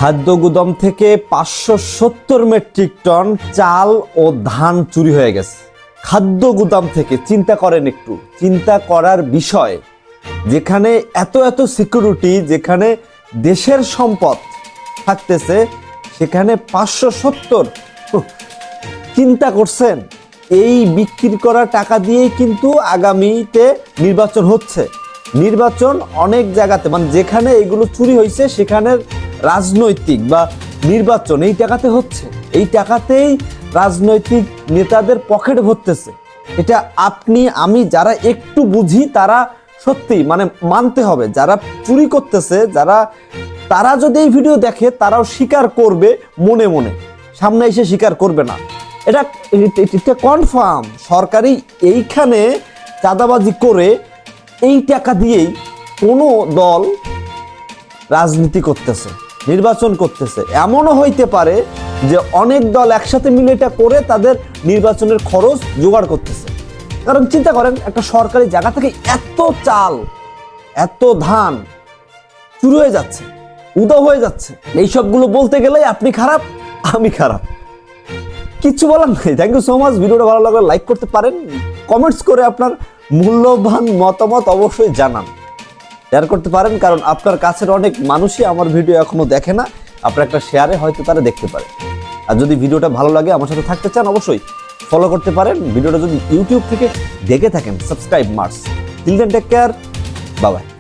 খাদ্য গুদাম থেকে 570 মেট্রিক টন চাল ও ধান চুরি হয়ে গেছে। খাদ্য গুদাম থেকে চিন্তা করেন, একটু চিন্তা করার বিষয়, যেখানে এত এত সিকিউরিটি, যেখানে দেশের সম্পদ থাকতেছে, সেখানে 570। চিন্তা করছেন, এই বিক্রি করা টাকা দিয়েই কিন্তু আগামীতে নির্বাচন হচ্ছে। নির্বাচন অনেক জায়গাতে, মানে যেখানে এগুলো চুরি হয়েছে সেখানের রাজনৈতিক বা নির্বাচন এই টাকাতে হচ্ছে, এই টাকাতেই রাজনৈতিক নেতাদের পকেট ভরতেছে। এটা আপনি আমি যারা একটু বুঝি তারা সত্যি মানে মানতে হবে, যারা চুরি করতেছে, তারা যদি এই ভিডিও দেখে তারাও স্বীকার করবে, মনে মনে সামনে এসে স্বীকার করবে না। এটা কনফার্ম। সরকারি এইখানে চাঁদাবাজি করে এই টাকা দিয়েই কোনো দল রাজনীতি করতেছে, নির্বাচন করতেছে। এমনও হইতে পারে যে অনেক দল একসাথে মিলে এটা করে তাদের নির্বাচনের খরচ জোগাড় করতেছে। কারণ চিন্তা করেন, একটা সরকারি জায়গা থেকে এত চাল, এত ধান চুরি হয়ে যাচ্ছে, উধাও হয়ে যাচ্ছে। এইসবগুলো বলতে গেলে আপনি খারাপ, আমি খারাপ, কিচ্ছু বলার নেই। Thank you so much. ভিডিওটা ভালো লাগলে লাইক করতে পারেন, কমেন্টস করে আপনার মূল্যবান মতামত অবশ্যই জানান, শেয়ার করতে পারেন, কারণ আপনার কাছের অনেক মানুষই আমার ভিডিও এখনো দেখে না। আপনার একটা শেয়ারে হয়তো তারা দেখতে পারে। আর যদি ভিডিওটা ভালো লাগে, আমার সাথে থাকতে চান, অবশ্যই ফলো করতে পারেন। ভিডিওটা যদি ইউটিউব থেকে দেখে থাকেন, সাবস্ক্রাইব মার্স। Till then take care, bye by.